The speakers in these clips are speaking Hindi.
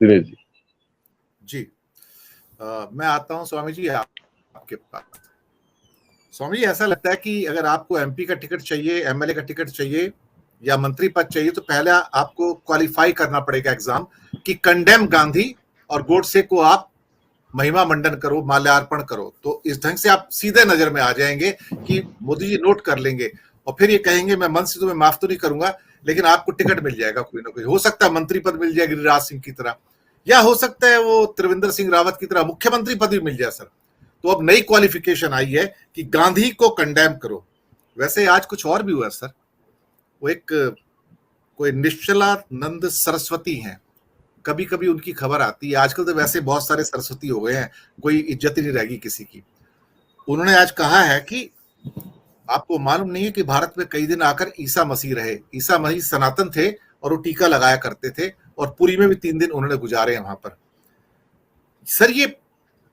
दिनेश जी। जी मैं आता हूं स्वामी जी आपके पास। स्वामी जी, ऐसा लगता है कि अगर आपको एमपी का टिकट चाहिए, एमएलए का टिकट चाहिए या मंत्री पद चाहिए, तो पहले आपको क्वालिफाई करना पड़ेगा एग्जाम कि कंडेम गांधी और गोडसे को आप महिमा मंडन करो, माल्यार्पण करो। तो इस ढंग से आप सीधे नजर में आ जाएंगे कि मोदी जी नोट कर लेंगे और फिर ये कहेंगे मैं मन से तुम्हें माफ तो नहीं करूंगा, लेकिन आपको टिकट मिल जाएगा कोई ना कोई। हो सकता है मंत्री पद मिल जाए गिरिराज सिंह की तरह, या हो सकता है वो त्रिवेंद्र सिंह रावत की तरह मुख्यमंत्री पद भी मिल जाए सर। तो अब नई क्वालिफिकेशन आई है कि गांधी को कंडेम करो। वैसे आज कुछ और भी हुआ सर। वो एक कोई निश्चलानंद सरस्वती हैं, कभी कभी उनकी खबर आती है। आजकल तो वैसे बहुत सारे सरस्वती हो गए हैं, कोई इज्जत ही नहीं रहेगी किसी की। उन्होंने आज कहा है कि आपको मालूम नहीं है कि भारत में कई दिन आकर ईसा मसीह रहे। ईसा मसीह सनातन थे और वो टीका लगाया करते थे, और पुरी में भी 3 दिन उन्होंने गुजारे हैं वहां पर। सर ये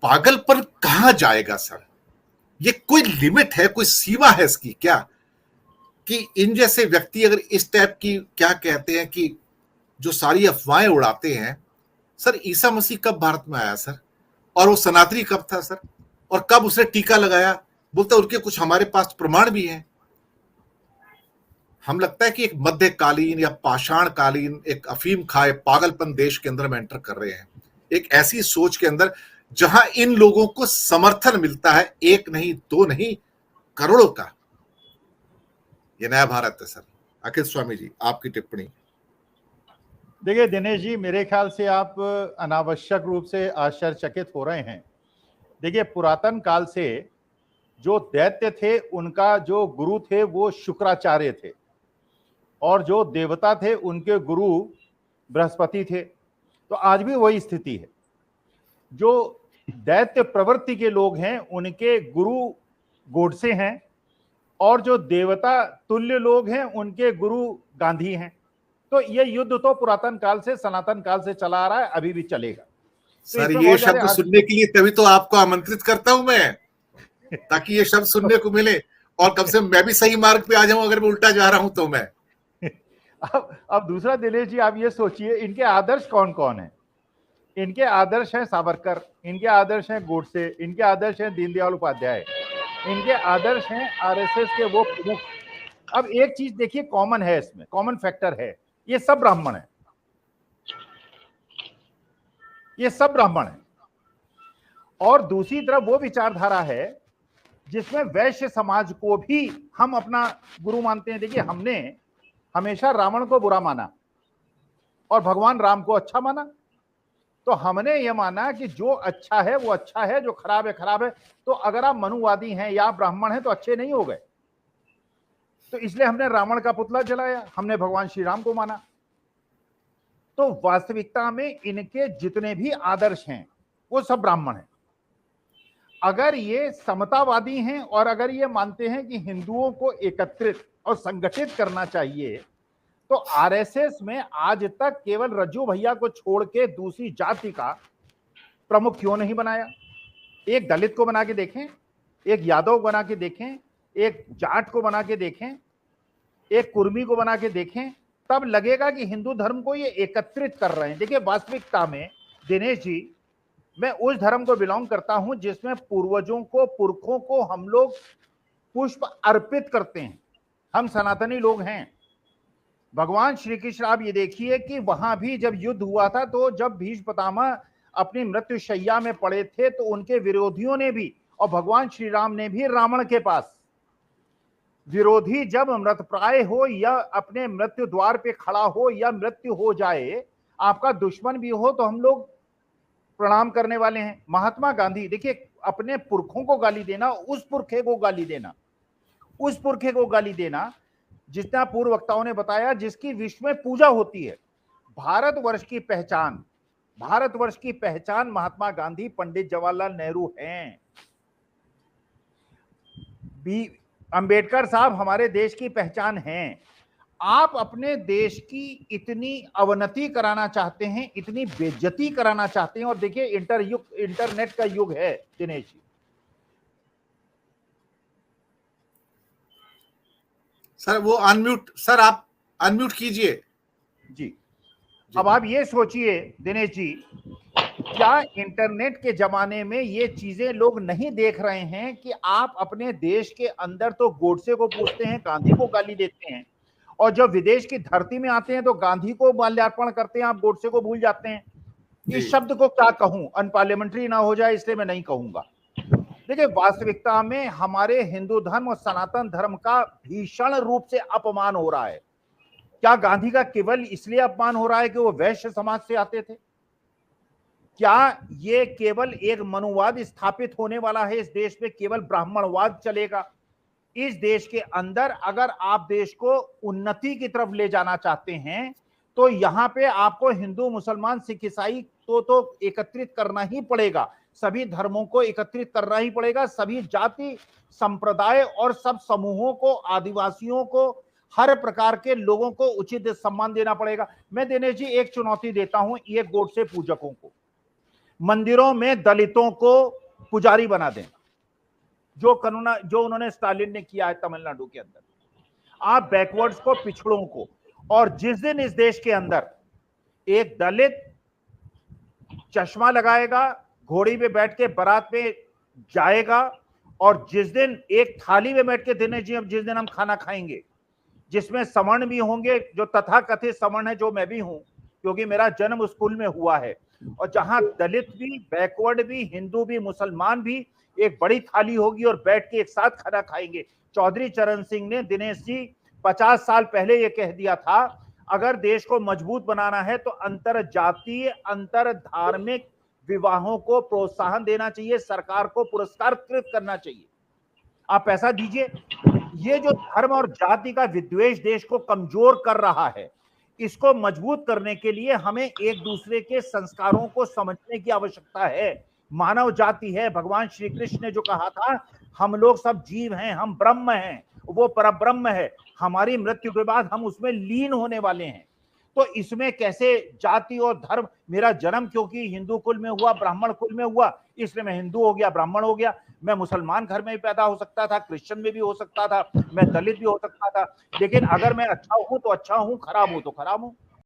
पागलपन कहां जाएगा सर? ये कोई लिमिट है, कोई सीमा है इसकी क्या? कि इन जैसे व्यक्ति अगर इस टाइप की क्या कहते हैं कि जो सारी अफवाहें उड़ाते हैं। सर ईसा मसीह कब भारत में आया सर? और वो सनातनी कब था सर? और कब उसने टीका लगाया? बोलते उनके कुछ हमारे पास प्रमाण भी हैं। हम लगता है कि एक मध्यकालीन या पाषाण कालीन एक अफीम खाए पागलपन देश के अंदर में एंटर कर रहे हैं, एक ऐसी सोच के अंदर जहां इन लोगों को समर्थन मिलता है, एक नहीं दो नहीं, करोड़ों का। ये नया भारत है सर। अखिल स्वामी जी, आपकी टिप्पणी। देखिए दिनेश जी, मेरे ख्याल से आप अनावश्यक रूप से आश्चर्यचकित हो रहे हैं। देखिए, पुरातन काल से जो दैत्य थे उनका जो गुरु थे वो शुक्राचार्य थे, और जो देवता थे उनके गुरु बृहस्पति थे। तो आज भी वही स्थिति है। जो दैत्य प्रवृत्ति के लोग हैं उनके गुरु गोडसे हैं, और जो देवता तुल्य लोग हैं उनके गुरु गांधी हैं। तो ये युद्ध तो पुरातन काल से, सनातन काल से चला आ रहा है, अभी भी चलेगा। तो सर ये शब्द सुनने के लिए तभी तो आपको आमंत्रित करता हूं मैं, ताकि ये शब्द सुनने को मिले और कम से कम मैं भी सही मार्ग पे आ जाऊं। अगर मैं उल्टा जा रहा हूं तो मैं अब दूसरा दिनेश जी, आप ये सोचिए इनके आदर्श कौन कौन है। इनके आदर्श हैं सावरकर, इनके आदर्श हैं गोडसे, इनके आदर्श हैं दीनदयाल उपाध्याय, इनके आदर्श हैं आरएसएस के वो प्रमुख। अब एक चीज देखिए कॉमन है, इसमें कॉमन फैक्टर है, ये सब ब्राह्मण है, ये सब ब्राह्मण है। और दूसरी तरफ वो विचारधारा है जिसमें वैश्य समाज को भी हम अपना गुरु मानते हैं। देखिए, हमने हमेशा रावण को बुरा माना और भगवान राम को अच्छा माना। तो हमने ये माना कि जो अच्छा है वो अच्छा है, जो खराब है खराब है। तो अगर आप मनुवादी हैं या ब्राह्मण हैं तो अच्छे नहीं हो गए। तो इसलिए हमने रावण का पुतला जलाया, हमने भगवान श्री राम को माना। तो वास्तविकता में इनके जितने भी आदर्श हैं वो सब ब्राह्मण हैं। अगर ये समतावादी हैं और अगर ये मानते हैं कि हिंदुओं को एकत्रित और संगठित करना चाहिए, तो आरएसएस में आज तक केवल रज्जू भैया को छोड़ के दूसरी जाति का प्रमुख क्यों नहीं बनाया? एक दलित को बना के देखें, एक यादव बना के देखें, एक जाट को बना के देखें, एक कुर्मी को बना के देखें, तब लगेगा कि हिंदू धर्म को ये एकत्रित कर रहे हैं। देखिए, वास्तविकता में दिनेश जी, मैं उस धर्म को बिलोंग करता हूं जिसमें पूर्वजों को, पुरखों को हम लोग पुष्प अर्पित करते हैं। हम सनातनी लोग हैं। भगवान श्री कृष्ण, आप ये देखिए कि वहां भी जब युद्ध हुआ था, तो जब भीष्म पितामह अपनी मृत्यु शैया में पड़े थे, तो उनके विरोधियों ने भी, और भगवान श्री राम ने भी रावण के पास, विरोधी जब मृतप्राय हो या अपने मृत्यु द्वार पे खड़ा हो या मृत्यु हो जाए, आपका दुश्मन भी हो, तो हम लोग प्रणाम करने वाले हैं। महात्मा गांधी, देखिए, अपने पुरखों को गाली देना, उस पुरखे को गाली देना, उस पुरखे को गाली देना जितना पूर्व वक्ताओं ने बताया, जिसकी विश्व में पूजा होती है। भारतवर्ष की पहचान, भारतवर्ष की पहचान महात्मा गांधी, पंडित जवाहरलाल नेहरू हैं। अंबेडकर साहब हमारे देश की पहचान हैं। आप अपने देश की इतनी अवनति कराना चाहते हैं, इतनी बेइज्जती कराना चाहते हैं। और देखिए, इंटरनेट का युग है दिनेश जी। सर वो अनम्यूट, सर आप अनम्यूट कीजिए। जी अब आप ये सोचिए दिनेश जी, क्या इंटरनेट के जमाने में ये चीजें लोग नहीं देख रहे हैं कि आप अपने देश के अंदर तो गोडसे को पूछते हैं, गांधी को गाली देते हैं, और जब विदेश की धरती में आते हैं तो गांधी को माल्यार्पण करते हैं, आप गोडसे को भूल जाते हैं। इस शब्द को क्या कहूं, अनपार्लियामेंट्री ना हो जाए इसलिए मैं नहीं कहूंगा। देखिए, वास्तविकता में हमारे हिंदू धर्म और सनातन धर्म का भीषण रूप से अपमान हो रहा है। क्या गांधी का केवल इसलिए अपमान हो रहा है कि वो वैश्य समाज से आते थे? क्या ये केवल एक मनुवाद स्थापित होने वाला है इस देश में, केवल ब्राह्मणवाद चलेगा? इस देश के अंदर अगर आप देश को उन्नति की तरफ ले जाना चाहते हैं तो यहां पे आपको हिंदू, मुसलमान, सिख, ईसाई तो एकत्रित करना ही पड़ेगा, सभी धर्मों को एकत्रित करना ही पड़ेगा, सभी जाति, संप्रदाय और सब समूहों को, आदिवासियों को, हर प्रकार के लोगों को उचित सम्मान देना पड़ेगा। मैं दिनेश जी एक चुनौती देता हूं ये गोडसे पूजकों को, मंदिरों में दलितों को पुजारी बना देना, जो उन्होंने स्टालिन ने किया है तमिलनाडु के अंदर। आप बैकवर्ड्स को, पिछड़ों को, और जिस दिन इस देश के अंदर एक दलित चश्मा लगाएगा, घोड़ी पे बैठ के बारात में जाएगा, और जिस दिन एक थाली में बैठ के दिनेश जी, अब जिस दिन हम खाना खाएंगे जिसमें सवर्ण भी होंगे, जो तथाकथित सवर्ण है, जो मैं भी हूं क्योंकि मेरा जन्म स्कूल में हुआ है, और जहां दलित भी, बैकवर्ड भी, हिंदू भी, मुसलमान भी, एक बड़ी थाली होगी और बैठ के एक साथ खाना खाएंगे। चौधरी चरण सिंह ने दिनेश जी 50 साल पहले ये कह दिया था, अगर देश को मजबूत बनाना है तो अंतर जातीय, अंतर धार्मिक विवाहों को प्रोत्साहन देना चाहिए, सरकार को पुरस्कृत करना चाहिए, आप पैसा दीजिए। ये जो धर्म और जाति का विद्वेष देश को कमजोर कर रहा है, इसको मजबूत करने के लिए हमें एक दूसरे के संस्कारों को समझने की आवश्यकता है। मानव जाति है, भगवान श्री कृष्ण ने जो कहा था, हम लोग सब जीव हैं, हम ब्रह्म हैं, वो परब्रह्म है, हमारी मृत्यु के बाद हम उसमें लीन होने वाले हैं। तो इसमें कैसे जाति और धर्म, मेरा जन्म क्योंकि हिंदू कुल में हुआ, ब्राह्मण कुल में हुआ, इसलिए मैं हिंदू हो गया, ब्राह्मण हो गया। मैं मुसलमान घर में भी पैदा हो सकता था, क्रिश्चियन में भी हो सकता था, मैं दलित भी हो सकता था, लेकिन अगर मैं अच्छा हूं तो अच्छा हूं, खराब हूं तो खराब हूं।